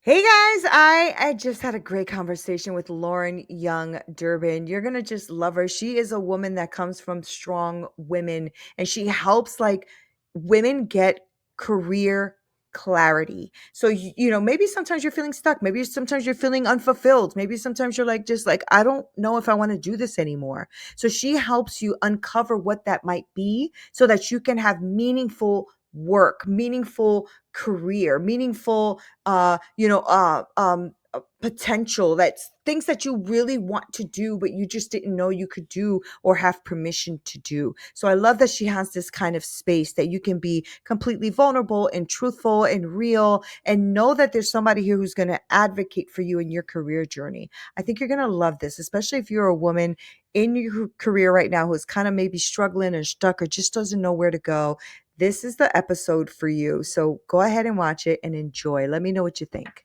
Hey guys, I just had a great conversation with Lauren Young Durbin. You're gonna just love her. She is a woman that comes from strong women and she helps women get career clarity. So maybe sometimes you're feeling stuck, maybe sometimes you're feeling unfulfilled, maybe sometimes you're just like I don't know if I want to do this anymore. So she helps you uncover what that might be so that you can have meaningful work, meaningful career, meaningful potential, that's things that you really want to do but you just didn't know you could do or have permission to do. So I love that she has this kind of space that you can be completely vulnerable and truthful and real and know that there's somebody here who's going to advocate for you in your career journey. I think you're going to love this, especially if you're a woman in your career right now who's kind of maybe struggling or stuck or just doesn't know where to go. This is the episode for you. So go ahead and watch it and enjoy. Let me know what you think.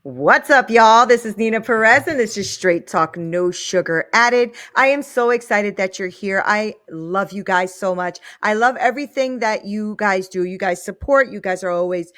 What's up, y'all? This is Neena Perez, and this is Straight Talk, no sugar added. I am so excited that you're here. I love you guys so much. I love everything that you guys do. You guys support. You guys are always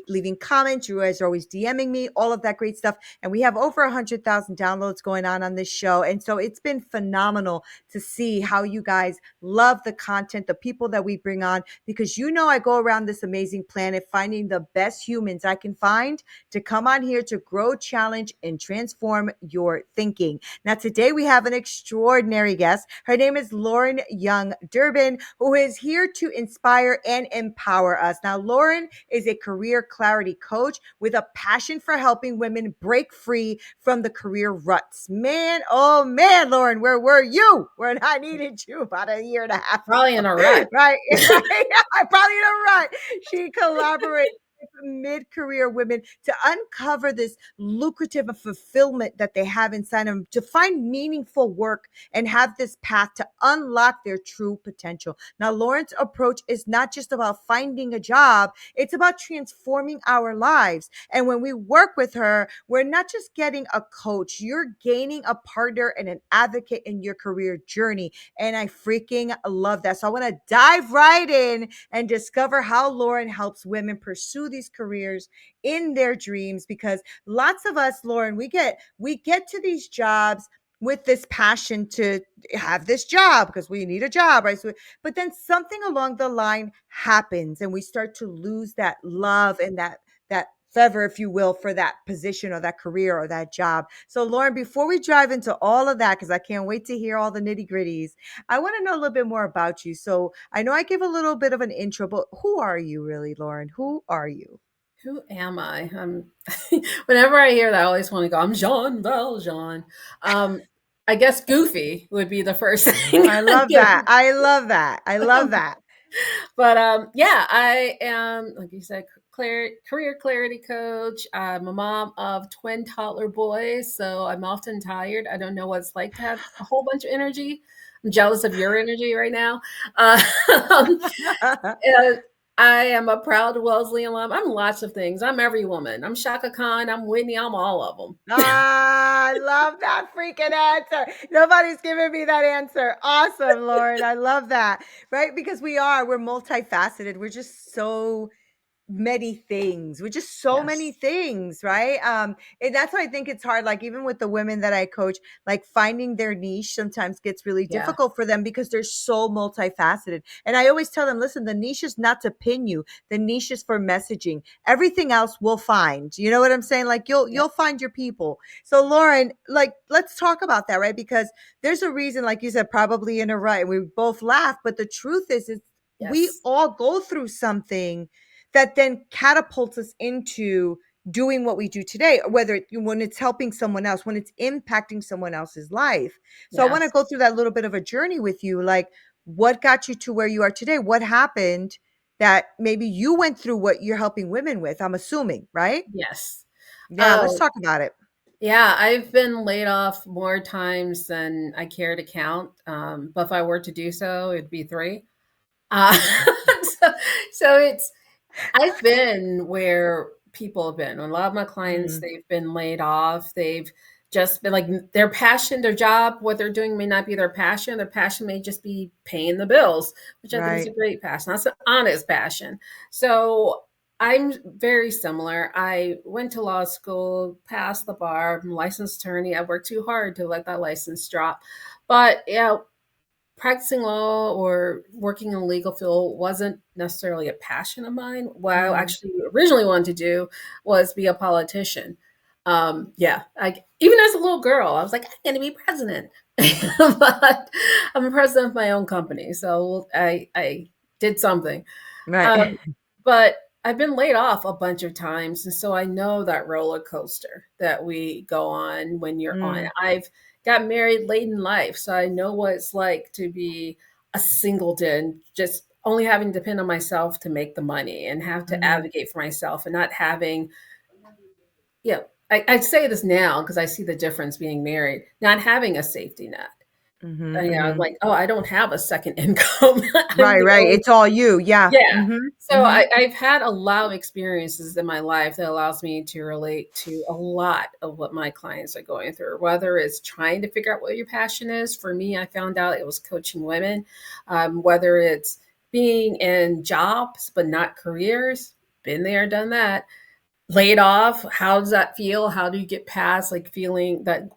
leaving comments. You guys are always DMing me, all of that great stuff. And we have over 100,000 downloads going on this show. And so it's been phenomenal to see how you guys love the content, the people that we bring on, because I go around this amazing planet finding the best humans I can find to come on here to grow, challenge, and transform your thinking. Now, today we have an extraordinary guest. Her name is Lauren Young Durbin, who is here to inspire and empower us. Now, Lauren is a career clarity coach with a passion for helping women break free from the career ruts. Man, oh man, Lauren, where were you when I needed you about a year and a half ago? Probably in a rut. Right? I probably in a rut. She collaborates mid-career women to uncover this lucrative fulfillment that they have inside them, to find meaningful work and have this path to unlock their true potential. Now, Lauren's approach is not just about finding a job, it's about transforming our lives. And when we work with her, we're not just getting a coach, you're gaining a partner and an advocate in your career journey. And I freaking love that. So I want to dive right in and discover how Lauren helps women pursue these careers in their dreams, because lots of us, Lauren, we get to these jobs with this passion to have this job because we need a job, right? So, but then something along the line happens and we start to lose that love and that feather, if you will, for that position or that career or that job. So, Lauren, before we dive into all of that, because I can't wait to hear all the nitty gritties, I want to know a little bit more about you. So, I know I give a little bit of an intro, but who are you really, Lauren? Who are you? Who am I? Whenever I hear that, I always want to go, I'm Jean Valjean. I guess goofy would be the first thing. I love that. I love that. I love that. But yeah, I am, like you said, career clarity coach. I'm a mom of twin toddler boys, so I'm often tired. I don't know what it's like to have a whole bunch of energy. I'm jealous of your energy right now. Uh, uh, I am a proud Wellesley alum. I'm lots of things. I'm every woman. I'm Shaka Khan. I'm Whitney. I'm all of them. I love that freaking answer. Nobody's giving me that answer. Awesome, Lauren. I love that. Right? Because we're multifaceted. We're just so many things. We're just so many Yes. things, right? And that's why I think it's hard. Like even with the women that I coach, like finding their niche sometimes gets really Yeah. difficult for them because they're so multifaceted. And I always tell them, listen, the niche is not to pin you. The niche is for messaging. Everything else we'll find. You know what I'm saying? Like Yep. you'll find your people. So Lauren, like let's talk about that, right? Because there's a reason, like you said, probably in a rut. And we both laugh, but the truth is we Yes. all go through something that then catapults us into doing what we do today, whether when it's helping someone else, when it's impacting someone else's life. So I want to Yes. go through that little bit of a journey with you. Like, what got you to where you are today? What happened that maybe you went through what you're helping women with? I'm assuming, right? Yes. Yeah, let's Oh, talk about it. yeah. I've been laid off more times than I care to count. But if I were to do so, it'd be three. Uh, so, so I've been where people have been. A lot of my clients, Mm, they've been laid off. They've just been like their passion, their job, what they're doing may not be their passion. Their passion may just be paying the bills, which I think is a right. great passion. That's an honest passion. So I'm very similar. I went to law school, passed the bar, I'm a licensed attorney. I worked too hard to let that license drop. But yeah, practicing law or working in the legal field wasn't necessarily a passion of mine. What I Mm, actually originally wanted to do was be a politician. Yeah, even as a little girl, I was like, I'm going to be president. But I'm a president of my own company, so I did something. right. Um, but I've been laid off a bunch of times, and so I know that roller coaster that we go on when you're on. Mm, I've got married late in life, so I know what it's like to be a singleton, just only having to depend on myself to make the money and have to mhm, advocate for myself and not having, you know, I say this now because I see the difference being married, not having a safety net. mhm, You know, mhm. like, oh, I don't have a second income. I'm Right, the right. only. It's all you. Yeah. Yeah. Mhm, So mhm, I've had a lot of experiences in my life that allows me to relate to a lot of what my clients are going through, whether it's trying to figure out what your passion is. For me, I found out it was coaching women, whether it's being in jobs but not careers, been there, done that. Laid off, how does that feel? How do you get past like feeling that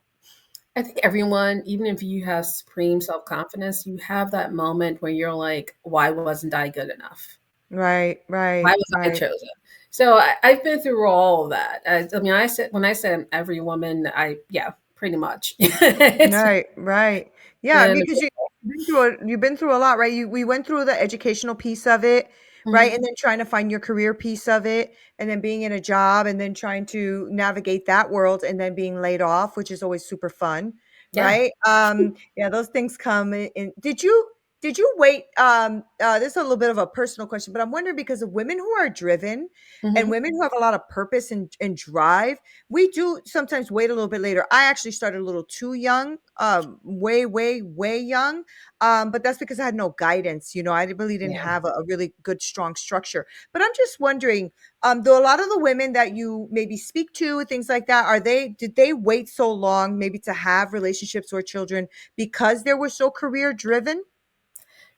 I think everyone, even if you have supreme self confidence, you have that moment where you're like, why wasn't I good enough? right, Why right, was I right. chosen? So I've been through all of that. I mean, I said when I said every woman, yeah, pretty much. It's Right, right. Yeah, been because you've been through a lot, right? We went through the educational piece of it, right? Mhm. And then trying to find your career piece of it, and then being in a job, and then trying to navigate that world, and then being laid off, which is always super fun, Yeah. right? Yeah, those things come in. Did you wait? This is a little bit of a personal question, but I'm wondering because of women who are driven and Mhm. women who have a lot of purpose and drive, we do sometimes wait a little bit later. I actually started a little too young, way, way, way young. But that's because I had no guidance. I really didn't Yeah. have a really good, strong structure. But I'm just wondering, do a lot of the women that you maybe speak to, things like that, did they wait so long maybe to have relationships or children because they were so career driven?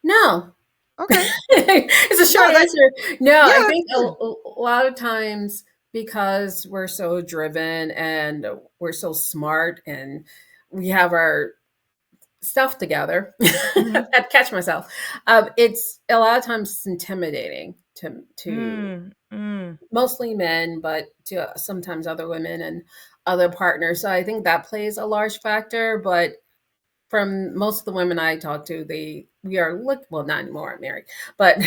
No. Okay. It's a short No, that answer. No, yeah, I that's think good. a lot of times because we're so driven and we're so smart and we have our stuff together. Mhm. I'd catch myself. It's a lot of times it's intimidating to Mm, mm, mostly men, but to sometimes other women and other partners. So I think that plays a large factor. But from most of the women I talk to, we are well, not anymore. I'm married, but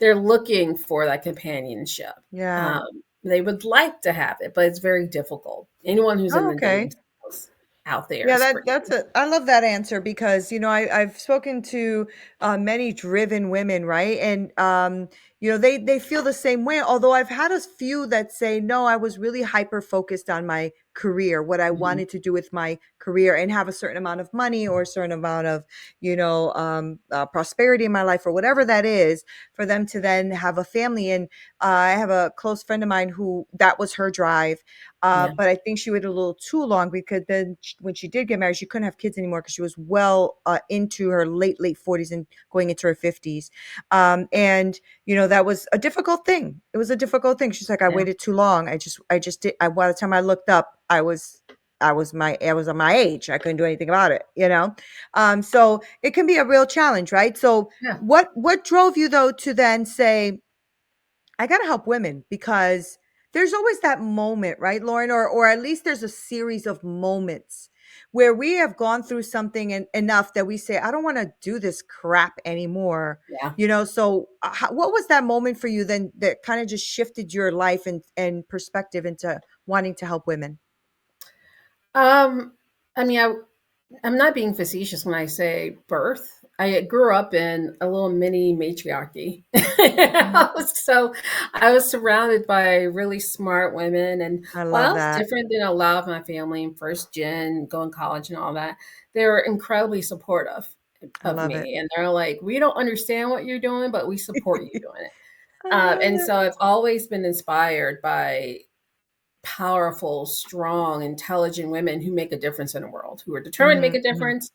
they're looking for that companionship. yeah. They would like to have it, but it's very difficult. Anyone who's in Oh, the dating okay. scales out there Yeah, is that screaming. that's a I love that answer because I've spoken to many driven women, right? And they feel the same way. Although I've had a few that say, no, I was really hyper focused on my career, what I Mhm. wanted to do with my career, and have a certain amount of money or a certain amount of prosperity in my life or whatever that is, for them to then have a family. And I have a close friend of mine who that was her drive, Yeah, but I think she waited a little too long because then when she did get married, she couldn't have kids anymore because she was well into her late 40s and going into her 50s. And that was a difficult thing. It was a difficult thing. She's like, I yeah, waited too long. I just did. By the time I looked up, I was on my age. I couldn't do anything about it. So it can be a real challenge, right? So yeah, what drove you though to then say, I gotta help women because there's always that moment, right, Lauren? Or at least there's a series of moments where we have gone through something enough that we say, I don't want to do this crap anymore. yeah. So what was that moment for you then that kind of just shifted your life and perspective into wanting to help women? Um, I mean, I'm not being facetious when I say birth. I grew up in a little mini matriarchy. Mhm. So I was surrounded by really smart women. And I while I love was that. different than a lot of my family in first gen, going to college and all that, they were incredibly supportive I of love it. me. And they're like, we don't understand what you're doing, but we support you doing it. I love And it. so I've always been inspired by powerful, strong, intelligent women who make a difference in the world, who are determined to make Mhm, a mhm. difference,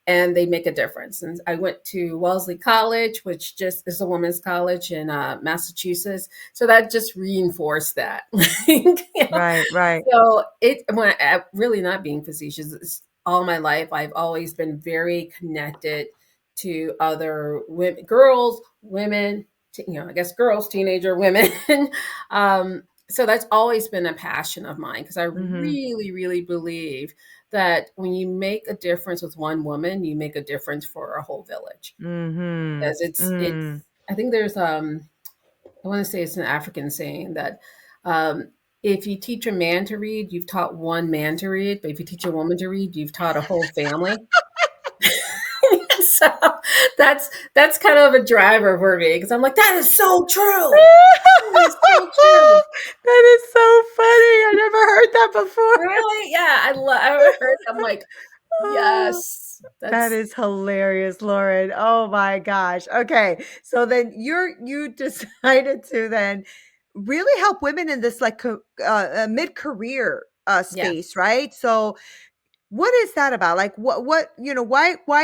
and they make a difference. And I went to Wellesley College, which just is a women's college in Massachusetts. So that just reinforced that. You know? Right, right. So when really not being facetious, it's all my life, I've always been very connected to other women, girls, women, I guess girls, teenager women. So that's always been a passion of mine because I Mhm, really, really believe that when you make a difference with one woman, you make a difference for a whole village. mhm, Because it's mm. I think there's I want to say it's an African saying that if you teach a man to read, you've taught one man to read, but if you teach a woman to read, you've taught a whole family. So that's kind of a driver for me because I'm like, that is so true. That is so true. That is so funny. I never heard that before. Really? Yeah, I heard. I'm like, Oh, yes, that that's is hilarious, Lauren. Oh my gosh. Okay. So then you decided to then really help women in this like mid-career yeah. space, right? So what is that about? Like what, why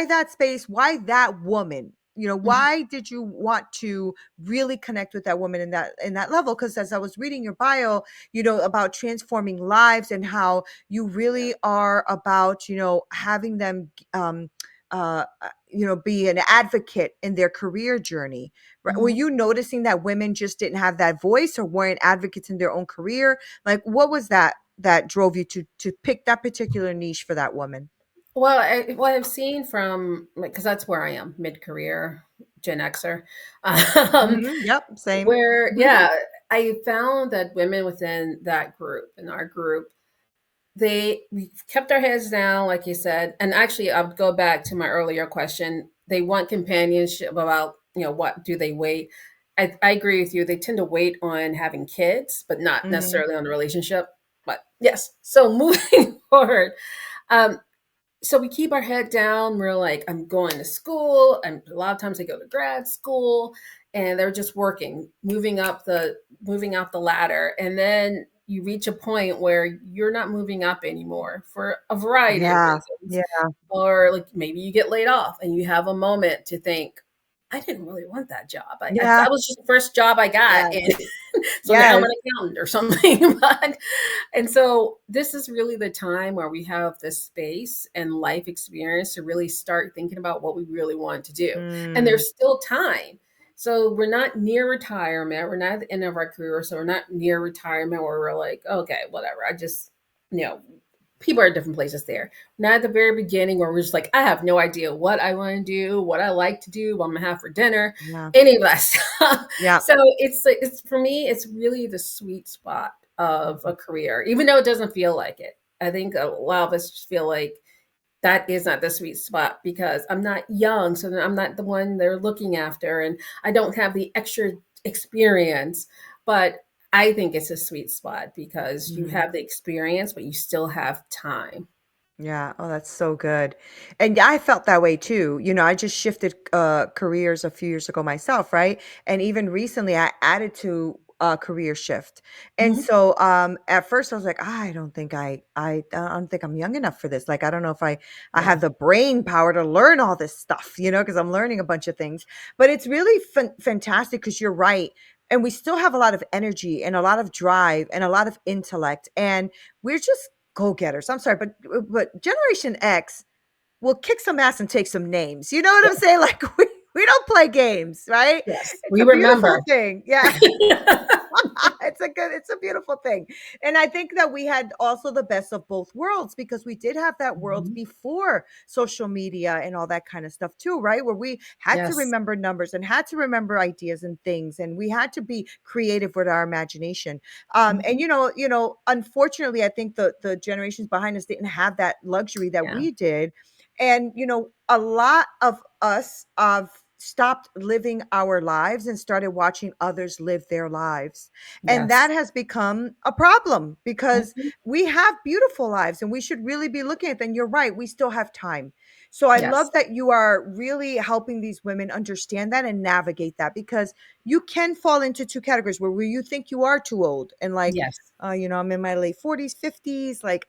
that space? Why that woman? Mhm. Why did you want to really connect with that woman in that level? Because as I was reading your bio, about transforming lives and how you really are about, having them be an advocate in their career journey. Right? Were Mhm. you noticing that women just didn't have that voice or weren't advocates in their own career? Like what was that drove you to pick that particular niche for that woman? Well, what I've seen from like because that's where I am, mid career, Gen Xer, um, Mhm, yep, same. where I found that women within that group, in our group, we kept our heads down, like you said. And actually, I would go back to my earlier question. They want companionship about, what do they wait? I agree with you. They tend to wait on having kids, but not Mhm. necessarily on the relationship. But yes. So moving forward, um, so we keep our head down. We're like, I'm going to school, and a lot of times they go to grad school, and they're just working, moving up the ladder, and then you reach a point where you're not moving up anymore for a variety of Yeah, reasons, yeah, or like maybe you get laid off, and you have a moment to think, I didn't really want that job. yeah, That was just the first job I got, yes, and so now I'm yes. an accountant or something. But and so this is really the time where we have the space and life experience to really start thinking about what we really want to do. And Mm, there's still time. So we're not near retirement. We're not at the end of our career. So we're not near retirement where we're like, okay, whatever. You know, people are at different places there. Not at the very beginning where we're just like, I have no idea what I want to do, what I like to do, what I'm gonna have for dinner, yeah, any of that stuff. yeah. So it's for me, it's really the sweet spot of a career, even though it doesn't feel like it. I think a lot of us just feel like that is not the sweet spot because I'm not young, so I'm not the one they're looking after, and I don't have the extra experience. But I think it's a sweet spot because you Mhm. have the experience, but you still have time. Yeah. Oh, that's so good. And yeah, I felt that way too. I just shifted careers a few years ago myself, right? And even recently I added to a career shift. And Mhm. so at first I was like, I don't think I don't think I'm young enough for this. Like I don't know if I have Yeah. the brain power to learn all this stuff, because I'm learning a bunch of things. But it's really fantastic because you're right. And we still have a lot of energy and a lot of drive and a lot of intellect. And we're just go-getters. I'm sorry, but Generation X will kick some ass and take some names. You know what I'm Yes. saying? Like we don't play games, right? Yes. It's We a beautiful remember. thing. Yeah. It's a beautiful thing. And I think that we had also the best of both worlds because we did have that world Mhm. before social media and all that kind of stuff too, right? Where we had to Yes. remember numbers and had to remember ideas and things and we had to be creative with our imagination. And Mhm. unfortunately I think the generations behind us didn't have that luxury that Yeah. we did. And a lot of us of stopped living our lives and started watching others live their lives. And that Yes. has become a problem because Mhm. we have beautiful lives and we should really be looking at them. You're right, we still have time. So I love Yes. that you are really helping these women understand that and navigate that, because you can fall into two categories where you think you are too old and like, Yes. I'm in my late 40s, 50s, like,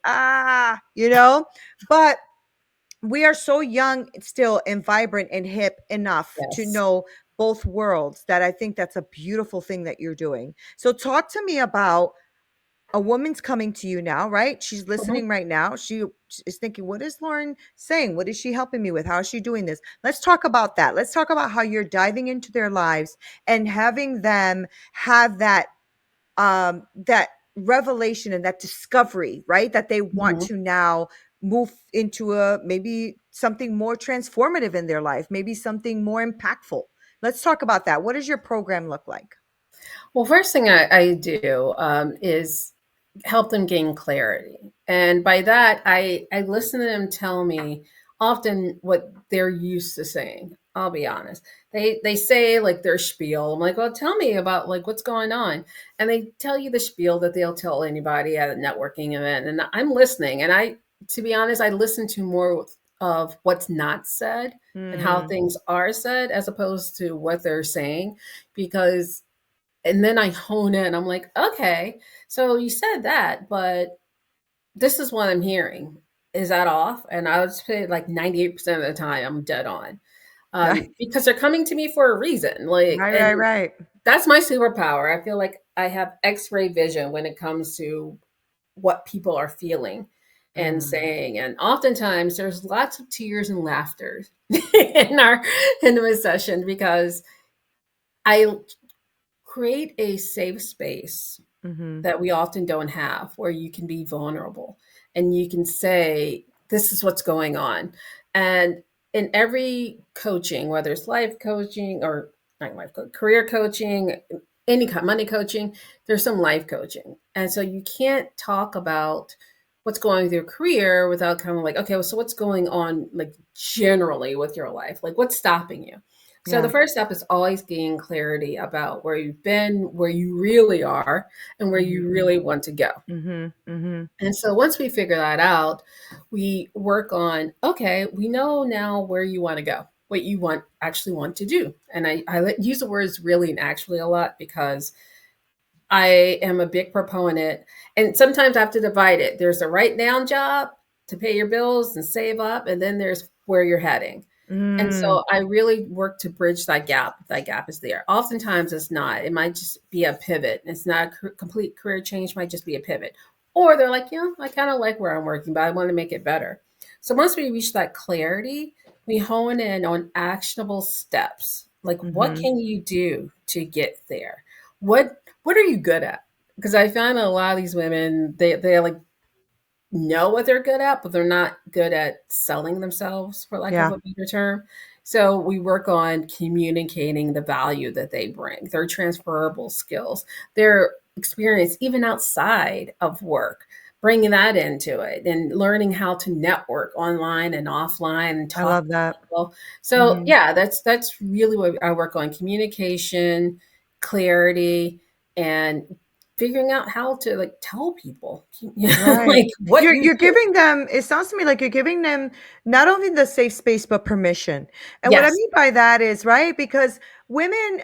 but we are so young still and vibrant and hip enough to Yes. know both worlds, that I think that's a beautiful thing that you're doing. So talk to me about a woman's coming to you now, right? She's Mhm. listening right now. She is thinking, what is Lauren saying? What is she helping me with? How is she doing this? Let's talk about that. Let's talk about how you're diving into their lives and having them have that revelation and that discovery, right? That they want Mhm. to now move into a maybe something more transformative in their life, maybe something more impactful. Let's talk about that. What does your program look like? Well, first thing I do is help them gain clarity. And by that, I listen to them tell me often what they're used to saying. I'll be honest. They say like their spiel. I'm like, well, tell me about like what's going on. And they tell you the spiel that they'll tell anybody at a networking event. And I'm listening. And to be honest, I listen to more of what's not said and how Mm, things are said as opposed to what they're saying, because and then I hone in. I'm like, okay, so you said that, but this is what I'm hearing. Is that off? And I would say like 98% of the time, I'm dead on. right, Because they're coming to me for a reason. Like, right, and right, right. that's my superpower. I feel like I have X-ray vision when it comes to what people are feeling and Mm, saying. And oftentimes there's lots of tears and laughter in our in the session because I create a safe space mm-hmm. that we often don't have, where you can be vulnerable and you can say, this is what's going on. And in every coaching, whether it's life coaching or not life coaching, career coaching, any kind, money coaching, there's some life coaching. And so you can't talk about what's going with your career without kind of like, okay, well, so what's going on like generally with your life? Like what's stopping you? So the Yeah. first step is always gaining clarity about where you've been, where you really are, and where Mm-hmm. you really want to go. Mm-hmm. Mm-hmm. And so once we figure that out, we work on, okay, we know now where you want to go, what you want to do. And I use the words really and actually a lot because I am a big proponent. And sometimes I have to divide it. There's a write down job to pay your bills and save up, and then there's where you're heading. And Mm, so I really work to bridge that gap. If that gap is there. Oftentimes it's not. It might just be a pivot. It's not a complete career change. It might just be a pivot. Or they're like, I kind of like where I'm working, but I want to make it better. So once we reach that clarity, we hone in on actionable steps. Like what mm-hmm. can you do to get there? What are you good at? Because I find a lot of these women, they like know what they're good at, but they're not good at selling themselves, for lack of Yeah, a better term. So we work on communicating the value that they bring, their transferable skills, their experience, even outside of work, bringing that into it and learning how to network online and offline and I talk love to that. people. So Mm-hmm. yeah, that's really what I work on: communication, clarity, and figuring out how to like tell people Right. like what you You're do. giving them, it sounds to me like you're giving them not only the safe space but permission. And what I Yes. mean by that is, right, because women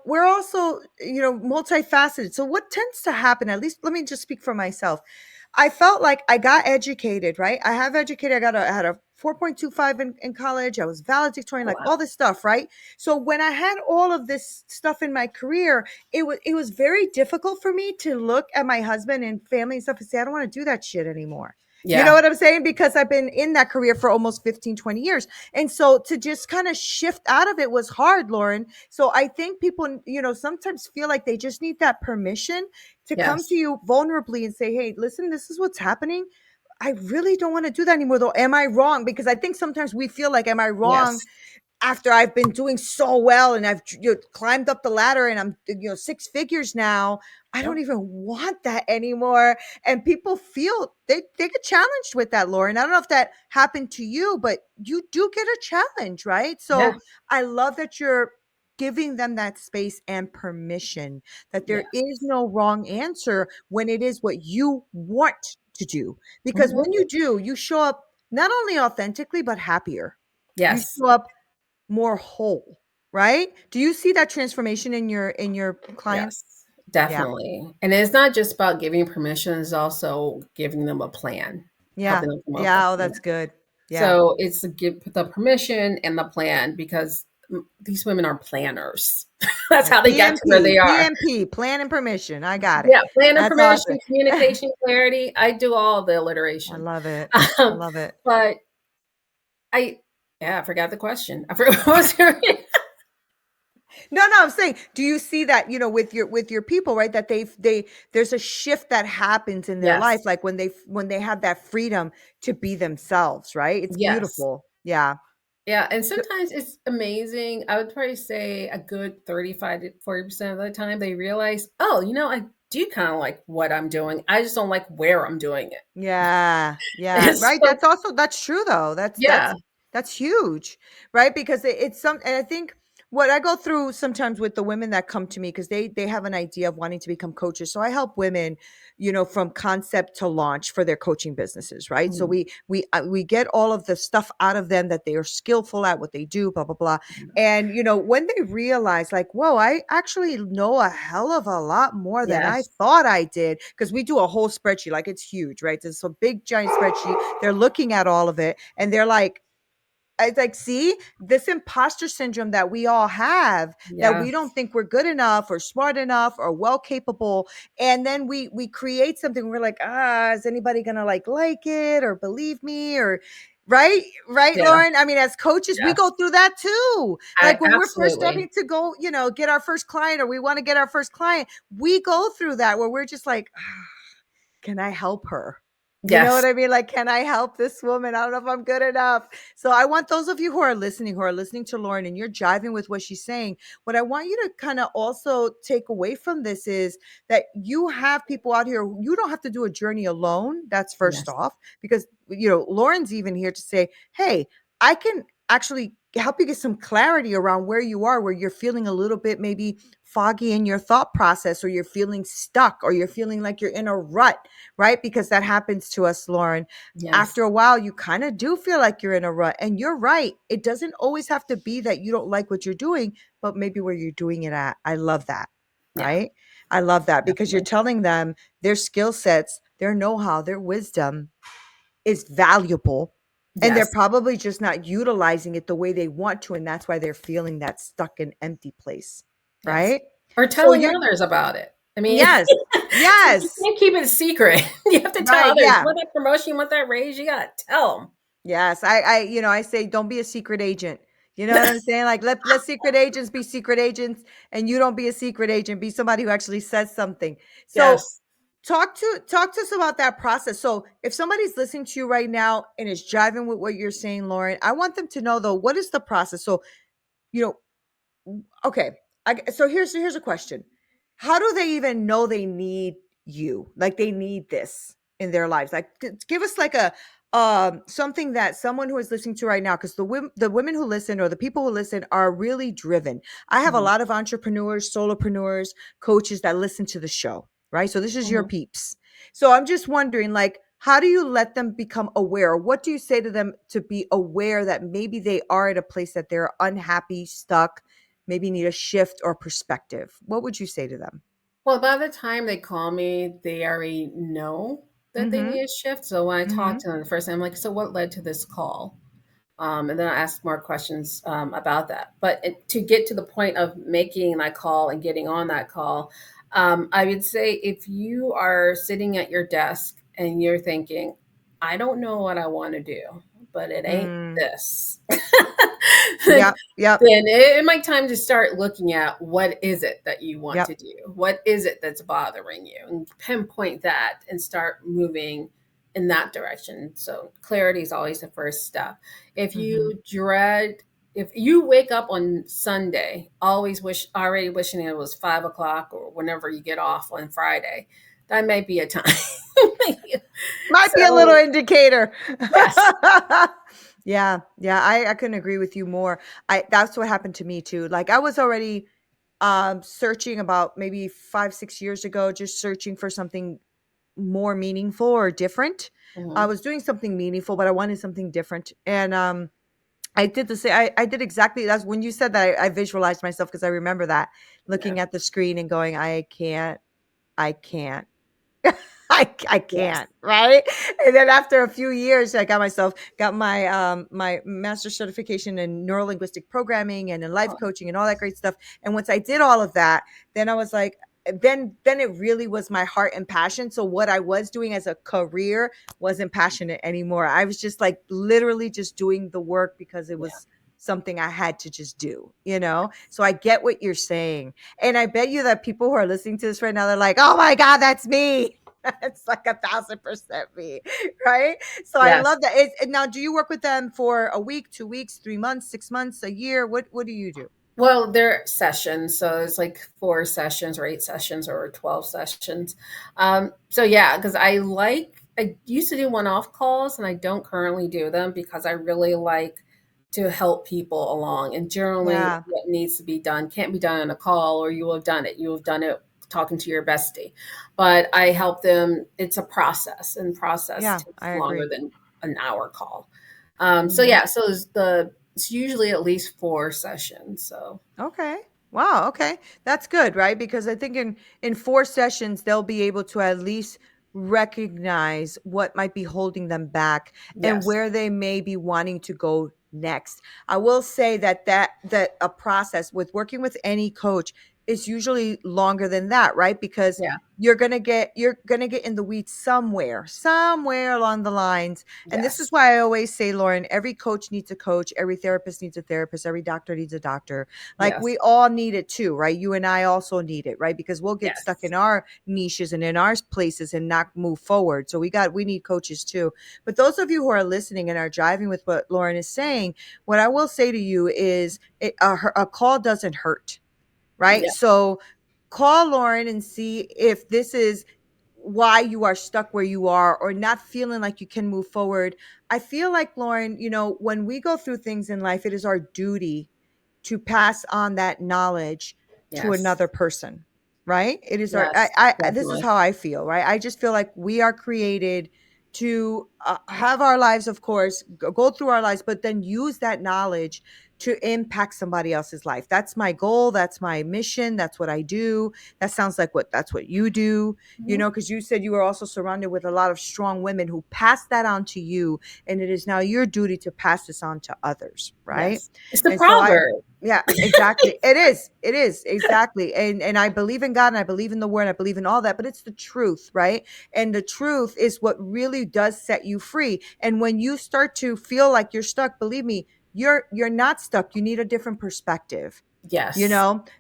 we're also, multifaceted. So what tends to happen, at least let me just speak for myself. I felt like I got educated, right? I have educated. I had a 4.25 in college. I was valedictorian, Oh, like wow. all this stuff, right? So when I had all of this stuff in my career, it was very difficult for me to look at my husband and family and stuff and say, I don't want to do that shit anymore. You know Yeah. what I'm saying? Because I've been in that career for almost 15, 20 years. And so to just kind of shift out of it was hard, Lauren. So I think people, sometimes feel like they just need that permission to come to Yes. you vulnerably and say, hey, listen, this is what's happening. I really don't want to do that anymore, though. Am I wrong? Because I think sometimes we feel like, am I wrong Yes. after I've been doing so well and I've climbed up the ladder and I'm six figures now, I don't Yep. even want that anymore. And people feel they get challenged with that, Lauren. I don't know if that happened to you, but you do get a challenge, right? Yeah. So I love that you're giving them that space and permission, that there Yeah. is no wrong answer when it is what you want to do. Because when Mhm. you do, you show up not only authentically, but happier. You Yes. show up more whole, right? Do you see that transformation in your clients? Yes. Yeah. Definitely. And it's not just about giving permission, it's also giving them a plan, Yeah. helping them come up with Yeah. Oh, a plan. that's good. Yeah. So it's to give the permission and the plan because these women are planners. That's Yeah. how they got to where PMP, they are. PMP, plan and permission. I got it. Yeah, plan and That's awesome. permission, communication, clarity. I do all the I alliteration. love it. I Um, love it. but I yeah, I forgot the question. I forgot what was your No, no, I'm saying, do you see that, with your people, right? That there's a shift that happens in their life, Yes. like when they have that freedom to be themselves, right? It's Yes. beautiful. Yeah. Yeah, and sometimes it's amazing. I would probably say a good 35 to 40% of the time they realize, "Oh, I do kinda like what I'm doing. I just don't like where I'm doing it." Yeah, yeah, And right. so That's true though. That's yeah. that's that's huge, right? Because it's some, and I think what I go through sometimes with the women that come to me because they have an idea of wanting to become coaches. So I help women, from concept to launch for their coaching businesses, right? So Mhm. we get all of the stuff out of them that they are skillful at what they do, blah blah blah. And when they realize, like, whoa, I actually know a hell of a lot more than I Yes. thought I did. Because we do a whole spreadsheet, like it's huge, right? It's a big giant spreadsheet. They're looking at all of it and they're like, it's like, see, this imposter syndrome that we all have, that we don't Yes. think we're good enough or smart enough or well capable. And then we create something. We're like, is anybody gonna like it or believe me or right, Yeah. Lauren? I mean, as coaches, we go Yes. through that too. I Like when we're first absolutely. starting to go, get our first client or we want to get our first client, we go through that where we're just like, can I help her? You know what Yes. I mean? Like, can I help this woman? I don't know if I'm good enough. So I want those of you who are listening to Lauren and you're jiving with what she's saying. What I want you to kind of also take away from this is that you have people out here. You don't have to do a journey alone. That's first Yes. off, because Lauren's even here to say, hey, I can actually help you get some clarity around where you are, where you're feeling a little bit maybe foggy in your thought process, or you're feeling stuck, or you're feeling like you're in a rut, right? Because that happens to us, Lauren. Yes. After a while, you kind of do feel like you're in a rut. And you're right. It doesn't always have to be that you don't like what you're doing, but maybe where you're doing it at. I love that. Yeah, Right. I love that because you're definitely. telling them their skill sets, their know how, their wisdom is valuable. And they're Yes. probably just not utilizing it the way they want to. And that's why they're feeling that stuck and empty place. Yes. Right. Or So telling you're, others about it. I mean, yes, you yes, can't keep it a secret. You have to tell right. others. You Yeah. want that promotion, you want that raise, you gotta tell Yes, I say don't be a secret agent. You know what them. I'm saying? Like let secret agents be secret agents, and you don't be a secret agent. Be somebody who actually says something. So Yes. talk to us about that process. So if somebody's listening to you right now and is jiving with what you're saying, Lauren, I want them to know though, what is the process? So you know okay. So here's a question. How do they even know they need you? Like they need this in their lives? Like give us like a something that someone who is listening to right now, because the women who listen or the people who listen are really driven. I have a Mhm. lot of entrepreneurs, solopreneurs, coaches that listen to the show, right? So this is your Mhm. peeps. So I'm just wondering, like, how do you let them become aware? What do you say to them to be aware that maybe they are at a place that they're unhappy, stuck, maybe need a shift or perspective? What would you say to them? Well, by the time they call me, they already know that they Mhm. need a shift. So when I talk Mhm. to them the first time, I'm like, "So what led to this call?" And then I ask more questions about that. But to get to the point of making that call and getting on that call, I would say if you are sitting at your desk and you're thinking, I don't know what I want to do, but it ain't Mm. this, then Yep. Yep. it might time to start looking at what is it that you want to Yep. do? What is it that's bothering you? And pinpoint that and start moving in that direction. So clarity is always the first step. If Mhm. you dread if you wake up on Sunday, always already wishing it was 5 o'clock or whenever you get off on Friday, that may be a time. Might be a little So indicator. yes. Yeah, yeah, I couldn't agree with you more. I That's what happened to me too. Like I was already searching about maybe 5, 6 years ago, just searching for something more meaningful or different. I Mhm. was doing something meaningful, but I wanted something different. And I did the same. I did exactly that's when you said that I visualized myself because I remember that Yeah. looking at the screen and going, I can't. I Yes. can't, right? And then after a few years, I got my my master's certification in neurolinguistic programming and in life Oh, coaching and all that great stuff. And once I did all of that, then I was like, then it really was my heart and passion. So what I was doing as a career wasn't passionate anymore. I was just like literally just doing the work because it yeah. was something I had to just do, you know? So I get what you're saying. And I bet you that people who are listening to this right now, they're like, oh my God, that's me. It's like 1,000% me, right? So I Yes. love that. Now, do you work with them for a week, 2 weeks, 3 months, 6 months, a year? What do you do? Well, they're sessions, so it's like 4 sessions or 8 sessions or 12 sessions. So yeah, because I used to do one-off calls, and I don't currently do them because I really like to help people along. And generally, Yeah, what needs to be done can't be done in a call, or you will have done it. You have done it talking to your bestie. But I help them. It's a process, and process yeah, takes I longer agree. than an hour call. So Mhm. yeah, it's usually at least 4 sessions. So Okay. Wow, okay. That's good, right? Because I think in 4 sessions they'll be able to at least recognize what might be holding them back and yes, where they may be wanting to go next. I will say that a process with working with any coach is usually longer than that, right? Because yeah, you're going to get in the weeds somewhere along the lines. And this is yes, why I always say, Lauren, every coach needs a coach, every therapist needs a therapist, every doctor needs a doctor. Like yes, we all need it too, right? You and I also need it, right? Because we'll get stuck yes, in our niches and in our places and not move forward. So we need coaches too. But those of you who are listening and are driving with what Lauren is saying, what I will say to you is a call doesn't hurt, right? yeah, So call Lauren and see if this is why you are stuck where you are or not feeling like you can move forward. I feel like, Lauren, when we go through things in life, it is our duty to pass on that knowledge to yes, another person, right? It is our yes, this is definitely. how I feel, right? I just feel like we are created to have our lives, of course, go through our lives, but then use that knowledge to impact somebody else's life. That's my goal, that's my mission, that's what I do. That sounds like that's what you do, Mhm. because you said you were also surrounded with a lot of strong women who passed that on to you, and it is now your duty to pass this on to others, right? Yes, it's the And so I proverb. yeah, exactly. It is exactly. And I believe in God and I believe in the word, and I believe in all that, but it's the truth, right? And the truth is what really does set you free. And when you start to feel like you're stuck, believe me, you're not stuck. You need a different perspective. Yes,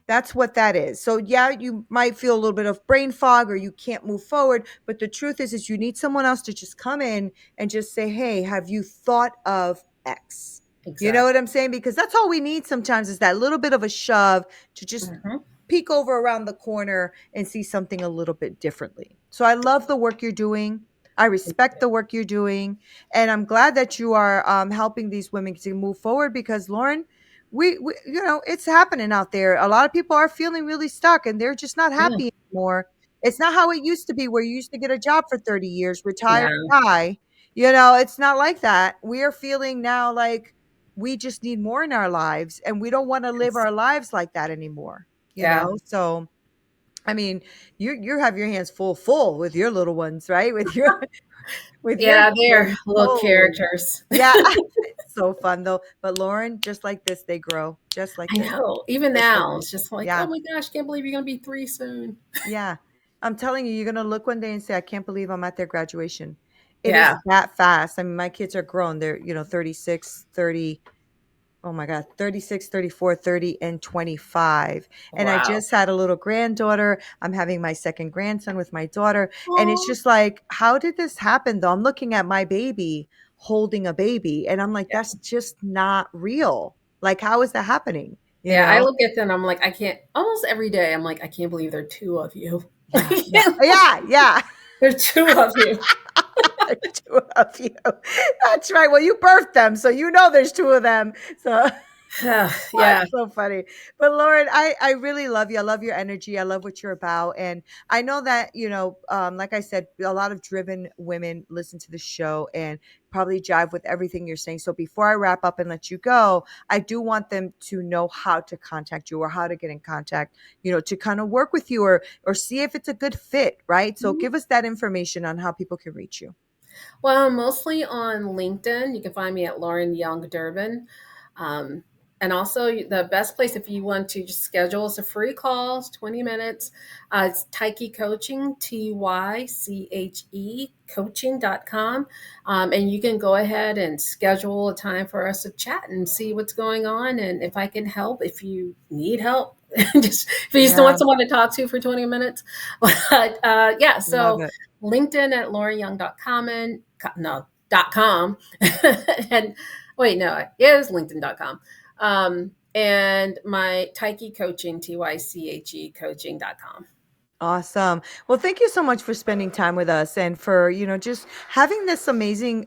That's what that is. So yeah, you might feel a little bit of brain fog or you can't move forward, but the truth is you need someone else to just come in and just say, "Hey, have you thought of X?" You know what exactly. I'm saying? Because that's all we need sometimes is that little bit of a shove to just Hmm. peek over around the corner and see something a little bit differently. So I love the work you're doing. I respect the work you're doing, and I'm glad that you are helping these women to move forward. Because Lauren, we it's happening out there. A lot of people are feeling really stuck, and they're just not Yeah, happy anymore. It's not how it used to be, where you used to get a job for 30 years, retire, yeah, die. It's not like that. We are feeling now like we just need more in our lives, and we don't want to live yes, our lives like that anymore. yeah, So I mean, you have your hands full with your little ones, right? With your yeah. They're twins. little Holy. characters. Yeah, it's so fun though. But Lauren, just like this, they grow. Just like I this, know. Even just like now, this. it's just like, oh Yeah, my gosh, can't believe you're gonna be three soon. yeah. I'm telling you, you're gonna look one day and say, I can't believe I'm at their graduation. It is Yeah. that fast. I mean, my kids are grown. They're, 36, 30. Oh my God, 36, 34, 30, and 25. And I Wow. just had a little granddaughter. I'm having my second grandson with my daughter. And it's Oh, just like, how did this happen though? I'm looking at my baby holding a baby and I'm like, yeah. that's just not real. Like, how is that happening? You Yeah, I know? look at them, I'm like, I can't almost every day, I'm like, "I can't believe there are 2 of you." Yeah, yeah, yeah, yeah. There are 2 of you. There's two of you. That's right. Well, you birthed them, so you know there's two of them. So Yeah, that's so funny. But Lauren, I really love you. I love your energy. I love what you're about. And I know that, like I said, a lot of driven women listen to the show and probably jive with everything you're saying. So before I wrap up and let you go, I do want them to know how to contact you or how to get in contact, to kind of work with you or see if it's a good fit, right? So mhm. give us that information on how people can reach you. Well, mostly on LinkedIn. You can find me at Lauren Young Durbin. Um, and also, the best place if you want to just schedule us a free call, it's 20 minutes. It's Tyche Coaching, TYCHE coaching.com. And you can go ahead and schedule a time for us to chat and see what's going on. And if I can help, if you need help, just if you just want Yeah, someone to talk to for 20 minutes. But yeah, love so it. LinkedIn at laurenyoung.com and no .com and wait no it is linkedin.com and my Tyche coaching TYCHE coaching.com. Awesome. Well, thank you so much for spending time with us and for, just having this amazing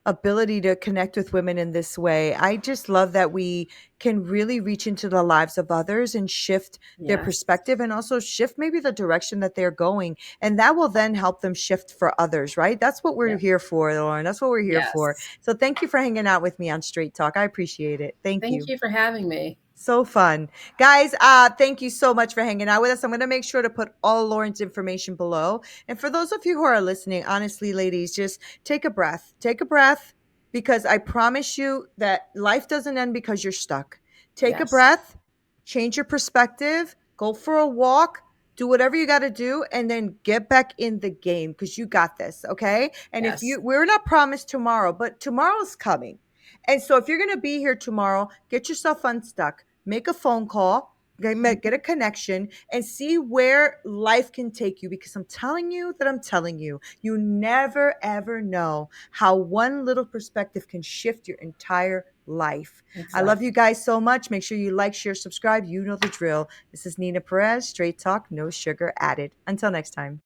ability to connect with women in this way. I just love that we can really reach into the lives of others and shift their Yes, perspective and also shift maybe the direction that they're going. And that will then help them shift for others, right? That's what we're yes, here for, Lauren. That's what we're here for. yes. So thank you for hanging out with me on Straight Talk. I appreciate it. Thank Thank you. you for having me. So fun. Guys, thank you so much for hanging out with us. I'm going to make sure to put all Lauren's information below. And for those of you who are listening, honestly, ladies, just take a breath. Take a breath because I promise you that life doesn't end because you're stuck. Take a Yes, breath, change your perspective, go for a walk, do whatever you got to do, and then get back in the game because you got this. Okay. And if yes. we're not promised tomorrow, but tomorrow's coming. And so if you're going to be here tomorrow, get yourself unstuck, make a phone call, get a connection, and see where life can take you. Because I'm telling you, you never ever know how one little perspective can shift your entire life. I love you Exactly. guys so much. Make sure you like, share, subscribe. You know the drill. This is Neena Perez, Straight Talk, no sugar added. Until next time.